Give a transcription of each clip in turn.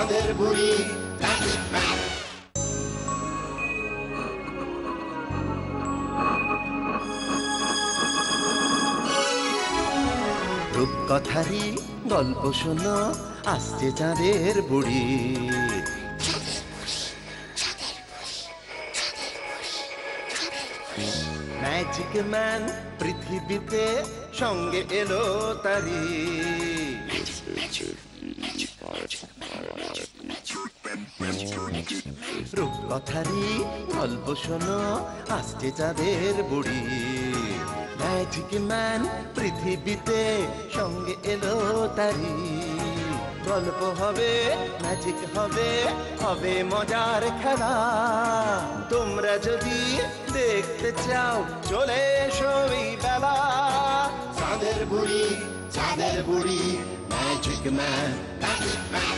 চাঁদের বুড়ি magic man. রূপকথারই গল্প শোনো, আসছে চাঁদের বুড়ি। ম্যাজিক ম্যান পৃথিবীতে সঙ্গে এলো তারি। রূপকথারই গল্প শোনো, আসছে চাঁদের বুড়ি। ম্যাজিক ম্যান পৃথিবীতে সঙ্গে এলো তারি। গল্প হবে, ম্যাজিক হবে, হবে মজার খেলা। তোমরা যদি দেখতে চাও চলে এসো এই বেলা। চাঁদের বুড়ি, চাঁদের বুড়ি, ম্যাজিক ম্যান, ম্যাজিক ম্যান।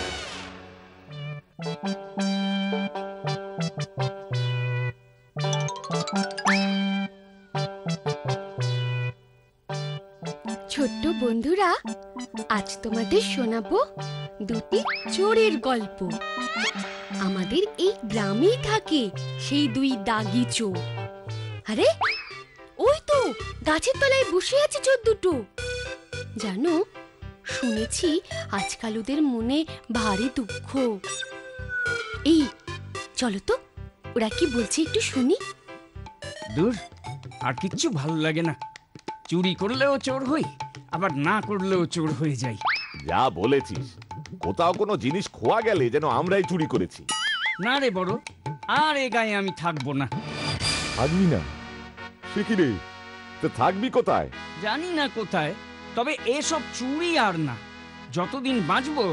ছোট্ট বন্ধুরা, আজ তোমাদের শোনাবো দুটি চোরের গল্প। আমাদের এই গ্রামেই থাকে সেই দুই দাগি চোর। আরে ওই তো গাছের তলায় বসে আছে চোর দুটো। জানো, শুনেছি আজকাল ওদের মনে ভারী দুঃখ। এই চলো তো, ওরা কি বলছে একটু শুনি। দূর, আর কিচ্ছু ভালো লাগে না। চুরি করলেও চোর হই, আবার না করলেও চোর হয়ে যাই। যা বলেছিস, কোথাও কোনো জিনিস খোয়া গেলে যেন আমরাই চুরি করেছি। না রে বড়, আর এ গায়ে আমি থাকবো না। থাকবি না? সে কি রে, তো থাকবি কোথায়? জানি না কোথায়, তবে এসব চুরি আর না। যতদিন বাঁচবো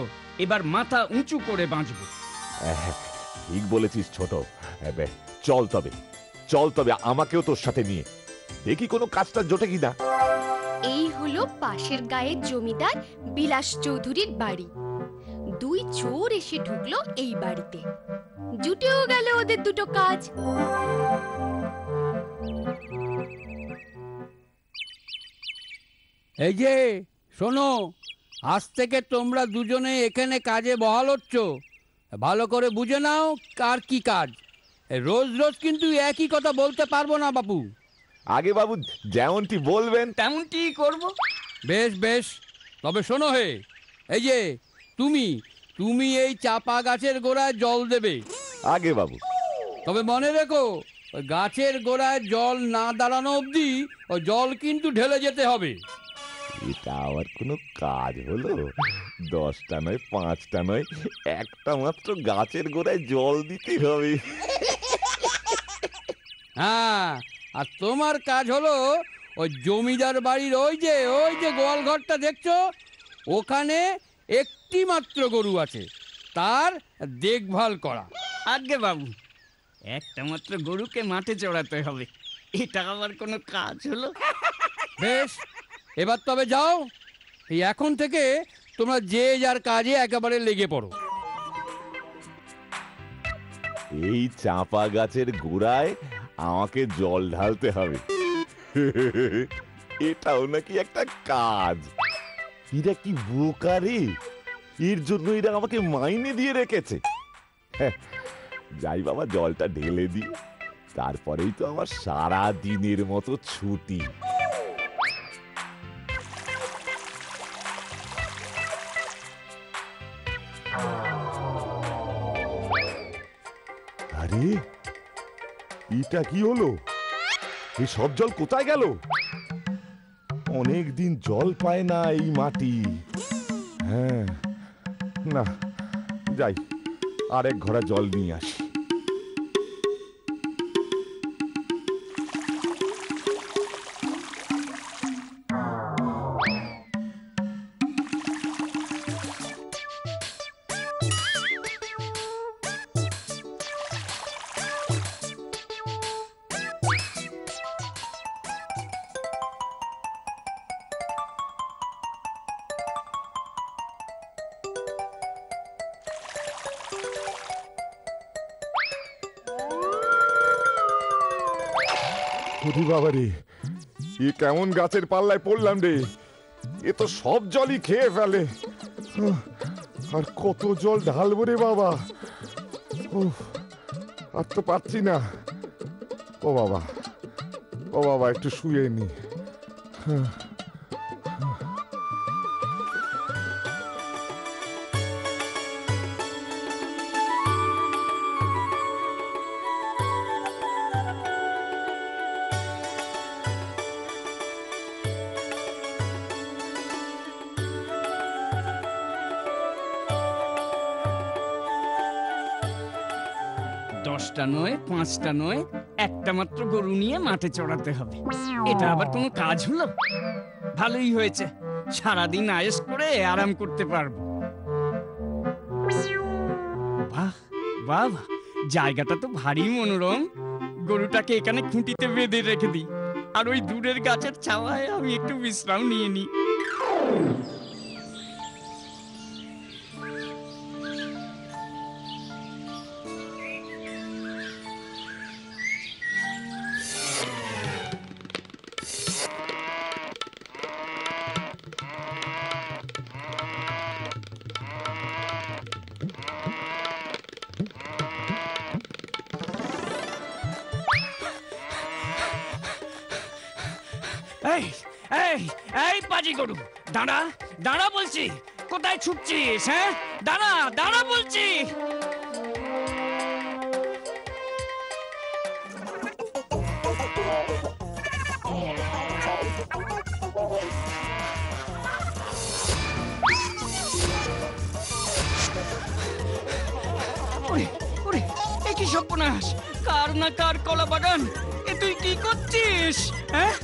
এবার মাথা উঁচু করে বাঁচবো। ঠিক বলেছিস ছোট। চল তবে, চল তবে আমাকেও তোর সাথে নিয়ে দেখি কোনো কাজটা জোটে কিনা। এই হলো পাশের গায়ের জমিদার বিলাস চৌধুরীর বাড়ি। দুই চোর এসে ঢুকলো এই বাড়িতে। জুটেও গেল ওদের দুটো কাজ। এই যে শোনো, আজ থেকে তোমরা দুজনে এখানে কাজে বহাল হচ্ছ। ভালো করে বুঝে নাও কার কি কাজ। রোজ রোজ কিন্তু একই কথা বলতে পারবো না বাপু। আগে বাবু যেমনটি বলবেন তেমনটি করব। বেশ বেশ, তবে শোনো হে, এই যে তুমি তুমি এই চাপা গাছের গোড়ায় জল দেবে। আগে বাবু, তবে মনে রেখো, ওই গাছের গোড়ায় জল না দাঁড়ানো অবধি ওই জল কিন্তু ঢেলে যেতে হবে। এটা আবার কোনো কাজ হলো? 10টা নয়, 5টা নয়, একটা মাত্র গাছের গোড়ায় জল দিতে হবে। হ্যাঁ, আর তোমার কাজ হলো ওই জমিদার বাড়ির ওই যে গোয়াল ঘরটা দেখছো, ওখানে একটি মাত্র গরু আছে, তার দেখভাল করা। আগে বাবু, একটা মাত্র গরুকে মাঠে চড়াতে হবে, এটা আবার কোনো কাজ হলো? বেশ, এবার তবে যাও। এই এখন থেকে তোমরা যে যার কাজে একেবারে লেগে পড়ো। এই চাপা গাছের গোড়ায় আমাকে জল ঢালতে হবে। এটাও নাকি একটা কাজ। এরা কি বোকা রে, এর জন্য এরা আমাকে মাইনে দিয়ে রেখেছে। যাই বাবা, জলটা ঢেলে দিই, তারপরেই তো আমার সারা দিনের মতো ছুটি। আরে এটা কি হলো? এই সব জল কোথায় গেল? অনেকদিন জল পায় না এই মাটি। হ্যাঁ, না যাই, আরেক ঘড়া জল নিয়ে আসি। বাবারে, এ কেমন গাছের পাল্লায় পড়লাম রে! এ তো সব জলই খেয়ে ফেলে। আর কত জল ঢালবো রে বাবা। উফ, আর তো পাচ্ছি না। ও বাবা, ও বাবা, একটু শুয়ে নি। দশটা নয়, 5টা নয়, একটা মাত্র গরু নিয়ে মাঠে চড়াতে হবে। এটা আবার কোনো কাজ হলো? ভালোই হয়েছে, সারাদিন আয়েশ করে আরাম করতে পারবো। বাহ বাহ, জায়গাটা তো ভারী মনোরম। গরুটাকে এখানে খুঁটিতে বেঁধে রেখে দিই, আর ওই দূরের গাছের ছাওয়ায় আমি একটু বিশ্রাম নিয়ে নিই। এই এই এই পাজি গরু, দাঁড়া দাঁড়া বলছি, কোথায় ছুটছিস? হ্যাঁ, দাঁড়া দাঁড়া বলছি। ওরে ওরে, এ কি সর্বনাশ! কার না কার কলা বাগান! এ তুই কি করছিস? হ্যাঁ,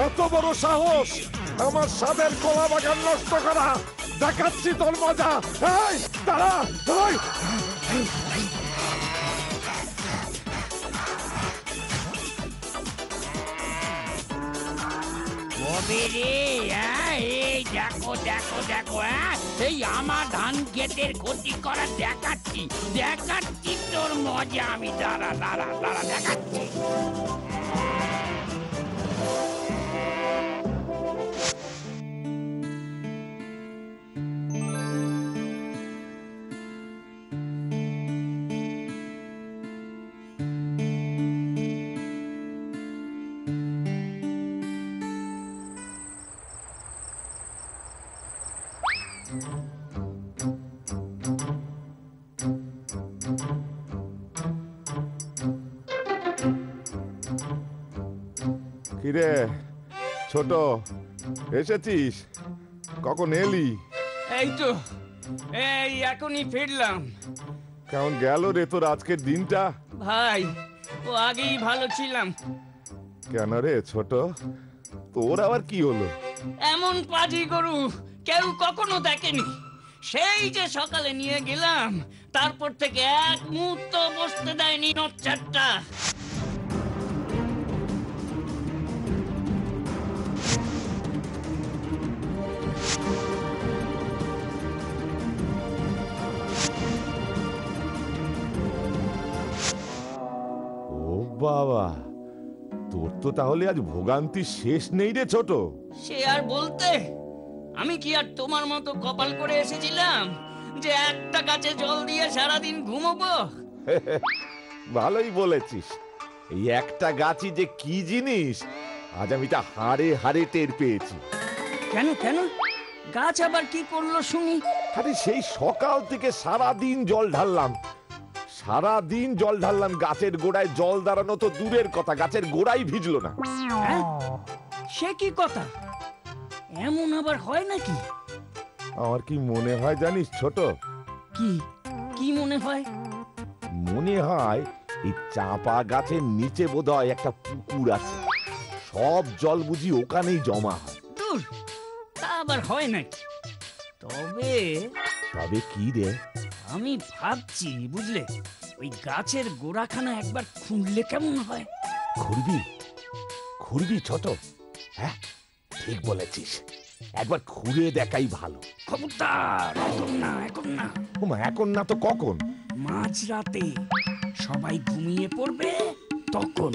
এত বড় সাহস আমার সাদের কলা বাগান নষ্ট করা! দেখাচ্ছি তোর মজা। এই দাঁড়া, এই কবে রে? এই দেখো দেখো দেখো, এই আমার ধান ক্ষেতের ক্ষতি করা দেখাচ্ছি, দেখাচ্ছি তোর মজা আমি। দাঁড়া দাঁড়া দাঁড়া, দেখাচ্ছি। কিরে ছোট, এসেছিস? কখন এলি? এই তো এই এখনই ফিরলাম। কেমন গেল রে তোর আজকের দিনটা? ভাই, ও আগেই ভালো ছিলাম। কেন রে ছোট, তোর আবার কি হলো? এমন পাজি গরু কেউ কখনো দেখেনি। সেই যে সকালে নিয়ে গেলাম, তারপর থেকে এক মুহূর্ত বসতে দেয়নি নচ্চারটা। ও বাবা, তোর তো তাহলে আজ ভোগান্তি শেষ নেই রে ছোট। সে আর বলতে, আমি কি আর তোমার মতো কপাল করে এসেছিলাম যে একটা গাছে জল দিয়ে সারাদিন ঘুমোবো? ভালোই বলেছিস। এই একটা গাছই যে কি জিনিস আজ আমি তা হাড়ে হাড়ে টের পেয়েছি। কেন কেন, গাছ আবার কি করলো শুনি? আরে সেই সকাল থেকে সারাদিন জল ঢাললাম, সারাদিন জল ঢাললাম। গাছের গোড়ায় জল দাঁড়ানো তো দূরের কথা, গাছের গোড়াই ভিজলো না। হ্যাঁ, সে কি কথা? এমন আবার হয় নাকি? আমার কি মনে হয় জানিস ছোট? কি কি মনে হয়? মনে হয় এই চাপা গাছের নিচে বোধহয় একটা পুকুর আছে, সব জল বুঝি ওখানেই জমা হয়। দূর, তা আবার হয় নাকি? তবে তবে কি রে? আমি ভাবছি, বুঝলে, ওই গাছের গোড়াখানা একবার খুঁড়লে কেমন হয়? খুঁড়বি? খুঁড়বি ছোট? হ্যাঁ, ঠিক বলেছিস, একবার খুঁড়ে দেখাই ভালো। খবরদার, এখন না এখন না। ওমা, এখন না তো কখন? মাঝরাতে সবাই ঘুমিয়ে পড়বে তখন।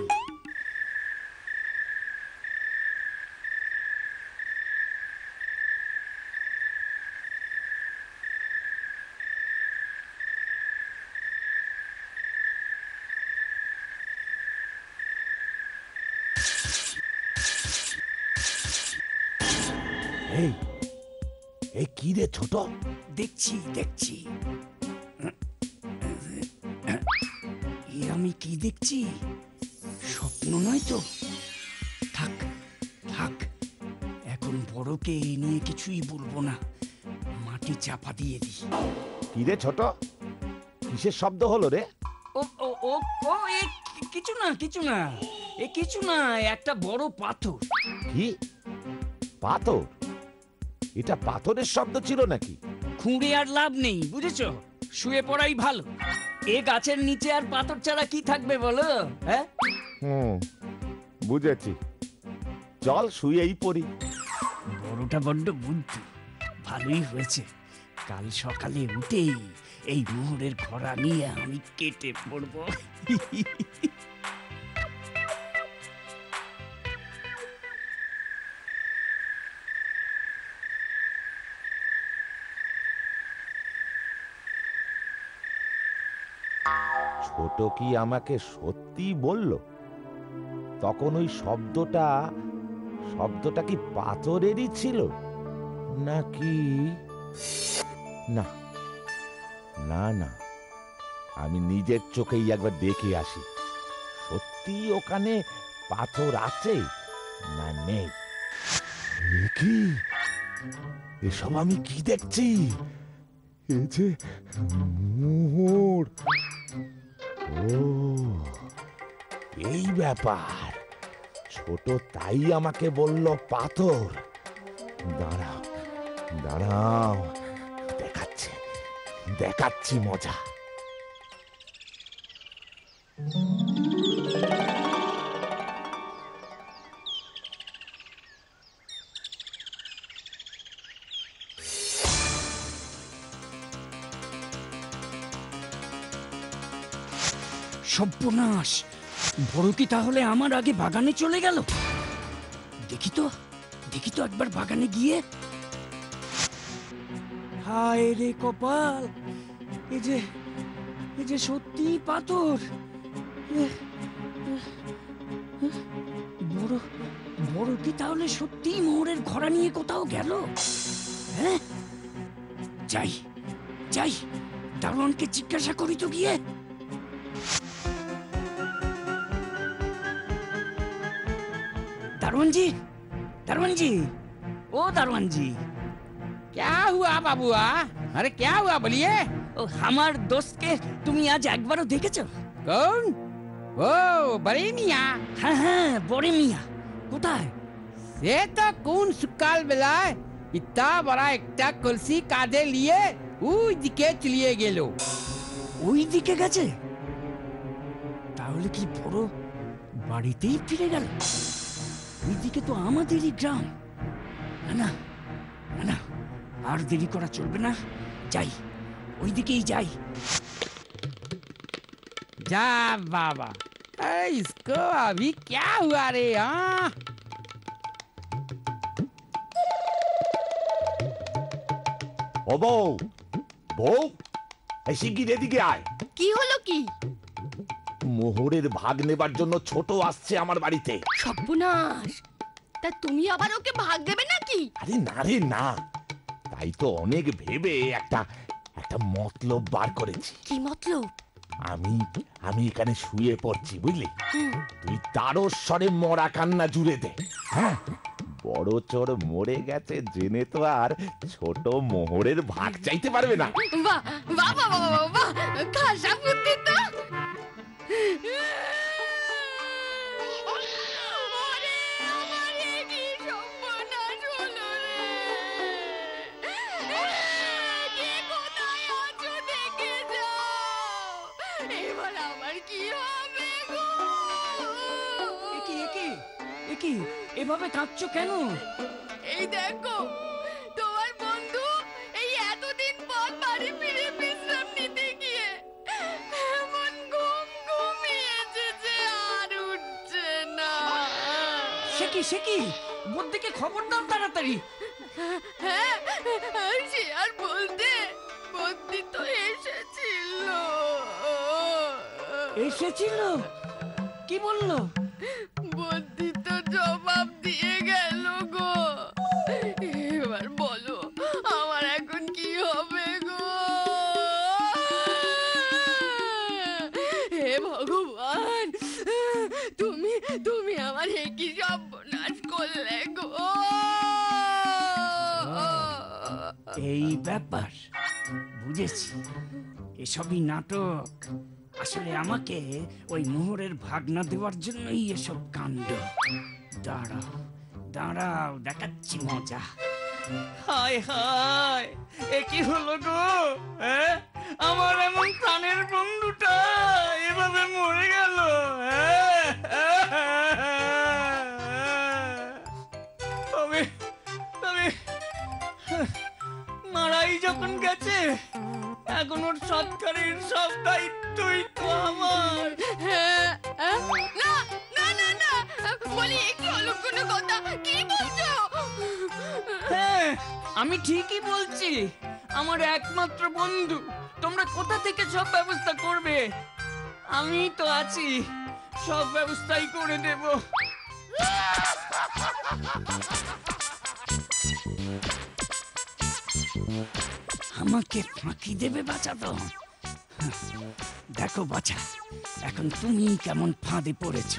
এই এই কি রে ছোট? দেখছি দেখছি। আমি কি দেখছি? স্বপ্ন নয় তো? থাক থাক, এখন বড়কে এ নিয়ে কিছুই বলবো না, মাটি চাপা দিয়ে দিই। কি রে ছোট, কিসের শব্দ হলো রে? ও ও ও ও এ কিছু না কিছু না, এ কিছু না, একটা বড় পাথর। কি পাথর? এটা পাথরের শব্দ ছিল নাকি? খুঁড়ে আর লাভ নেই, বুঝেছো? শুয়ে পড়াই ভালো। এ গাছের নিচে আর পাথর ছাড়া কি থাকবে বলো? হ্যাঁ, বুঝেছি, চল শুয়েই পড়ি। বড়টা বড্ড বুদ্ধি, ভালোই হয়েছে। কাল সকালে উঠেই এই মোহরের খরা নিয়ে আমি কেটে পড়বো। ছোট কি আমাকে সত্যি বলল? তখন ওই শব্দটা কি পাথরেরই ছিল নাকি? না না না, আমি নিজের চোখেই একবার দেখে আসি, সত্যি ওখানে পাথর আছে না নেই। কি এসব আমি কি দেখছি? এই যে মোহর! ও, এই ব্যাপার। ছোট তাই আমাকে বলল পাথর। দাঁড়াও দাঁড়াও, দেখাচ্ছি মজা। সর্বনাশ, বড় কি তাহলে আমার আগে বাগানে চলে গেল? দেখি তো একবার বাগানে গিয়ে। হায় রে কপাল, এ যে সত্যি পাথর। বড় কি তাহলে সত্যি মোহরের ঘোড়া নিয়ে কোথাও গেল? হ্যাঁ, যাই দারোয়ানকে জিজ্ঞাসা করি তো গিয়ে। दारोवन जी, ओ दारोवन जी। क्या हुआ बाबुआ? अरे क्या हुआ बोलिए। ও আমার দোস্তকে তুমি আজ একবারও দেখেছো? कौन? ओ बड़े मियाँ। হ্যাঁ হ্যাঁ, বড় মিয়া। কোথায়? ये तो कौन सुकाल बेलाय इतना बड़ा একটা কলসি কাঁধে নিয়ে ওই দিকে চলিয়ে গেল। ওই দিকে গেছে? তাহলে কি বড় বাড়িতেই ফিরে গেল? ওইদিকে তো আমাদেরই গ্রাম। না না, আর দেরি করা চলবে না, যাই, ওইদিকেই যাই। जा बाबा, अरे इसको अभी क्या हुआ रे? हाँ, ও বউ, এই শিগগির এদিকে আয়। কি হলো কি? মোহরের ভাগ নেবার জন্য ছোট আসছে আমার বাড়িতে। সর্বনাশ, তা তুমি আবার ওকে ভাগ দেবে নাকি? আরে না রে না, তাই তো অনেক ভেবে একটা মতলব বার করেছি। কি মতলব? আমি এখানে শুয়ে পড়ছি, বুঝলি? তুই তারস্বরে মরা কান্না জুড়ে দে। হ্যাঁ, বড় চোর মরে গেছে জেনে তো আর ছোট মোহরের ভাগ চাইতে পারবে না। বাহ বাহ বাহ বাহ বাহ, খাসা বুদ্ধি তো। ওরে, আমার এ কি সর্বনাশ হলো রে! কে কোথায় আছো দেখে যাও, এবার আমার কি হবে গো? একি এভাবে কাঁদছো কেন? এই দেখো, তোমার বন্ধু এই এতদিন পর বাড়ি ফিরে বিশ্রাম নিতে গিয়ে এমন ঘুমিয়েছে যে আর উঠছে না। সে কি বুদ্ধিকে খবর দাও তাড়াতাড়ি। হ্যাঁ, সে আর বলতে, বুদ্ধি তো এসেছিল। কি বললো? বুদ্ধি তো জবাব দিয়ে গেল গো। এবার এই ব্যাপার, বুঝেছি। এসবই নাটক। আসলে আমাকে ওই মোহরের ভাগনা দেওয়ার জন্যই এসব কাণ্ড। দাঁড়াও দাঁড়াও, দেখাচ্ছি মজা। হায় হায়, এ কি হলো গো? হ্যাঁ, আমার এমন প্রাণের বন্ধুটা এভাবে মরে গেল। তবে তবে মারাই যখন গেছে, এখন ওর সৎকারের সব দায়িত্বই তো আমার। না না না না, বলি একটু অলক্ষণ কথা কি বলছো? হ্যাঁ, আমি ঠিকই বলছি। আমার একমাত্র বন্ধু, তোমরা কোথা থেকে সব ব্যবস্থা করবে? আমি তো আছি, সব ব্যবস্থাই করে দেব। আমাকে ফাঁকি দেবে বাঁচা তো? দেখো বাছা, এখন তুমি কেমন ফাঁদে পড়েছ।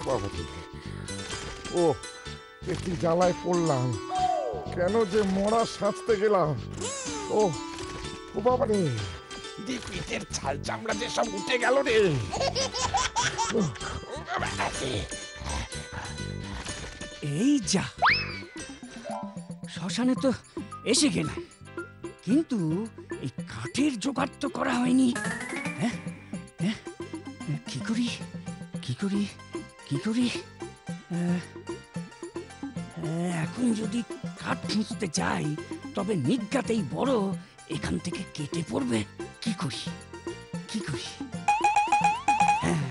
বাবা রে, ও একটি জ্বালায় পড়লাম, কেন যে মরা সাজতে গেলাম। ও ও বাবা রে, পিঠের ছাল চামড়া যে সব উঠে গেল রে। এই যা, শ্মশানে তো এসে গেলাম, কিন্তু এই কাঠের জোগাড় তো করা হয়নি। হ্যাঁ হ্যাঁ, কি করি কি করি কি করি? এখন যদি কাঠ খুঁজতে যাই, তবে নিজ্ঞাতেই বড় এখান থেকে কেটে পড়বে। কি করি কি করি? হ্যাঁ,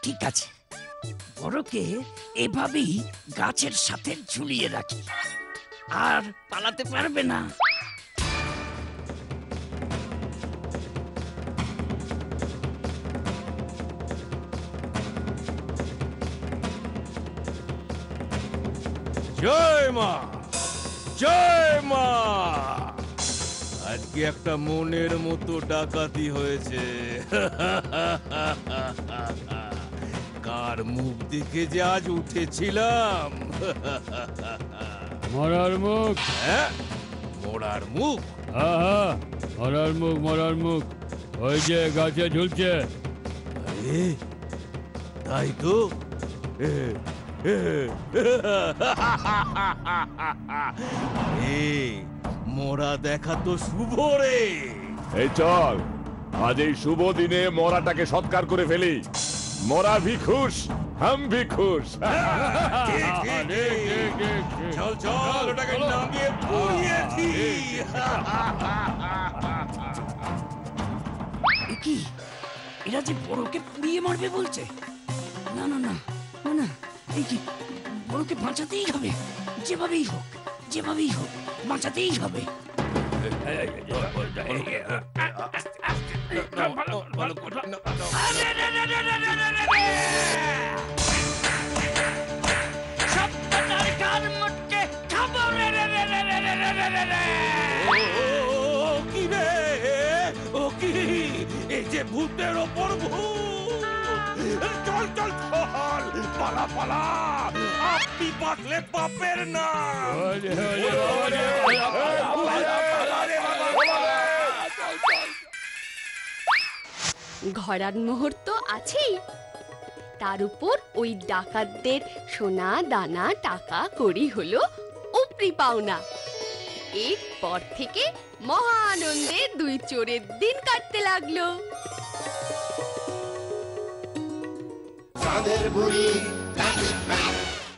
ঠিক আছে, বড়কে এভাবেই গাছের সাথে ঝুলিয়ে রাখি, আর পালাতে পারবে না। জয় মা, জয় মা। আজকে একটা মনের মতো ডাকাতি হয়েছে। কার মুখ দেখে যে আজ উঠেছিলাম। মরার মুখ। হ্যাঁ, মোড়ার মুখ। হ্যাঁ, মরার মুখ ওই যে গাছে ঝুলছে। আরে তাই তো। মরা দেখা তো শুভ রে। এই চল, আজ এই শুভ দিনে মরাটাকে সৎকার করে ফেলি। মরা ভি খুশ, হাম ভি খুশ। চল চল, ওটাকে নামিয়ে পুড়িয়ে দিই। কি, এরা যে বড়কে পুড়িয়ে মারবে বলছে? না না না না না, এই কি, বড়কে বাঁচাতেই হবে, যেভাবেই হোক, যেভাবেই হোক বাঁচাতেই হবে। কি রে, ও কি, এই যে ভূতের ওপর ভূত। চল চল চল, পালা পালা, আপনি বাঁচলে পাপের নাম। ঘোড়ার মোহর তো আছেই, তার উপর ওই ডাকাতদের সোনা দানা টাকা করি হলো উপরি পাওনা। এরপর থেকে মহা আনন্দে দুই চোরের দিন কাটতে লাগলো। চাঁদের বুড়ি ট্রাফিক ম্যান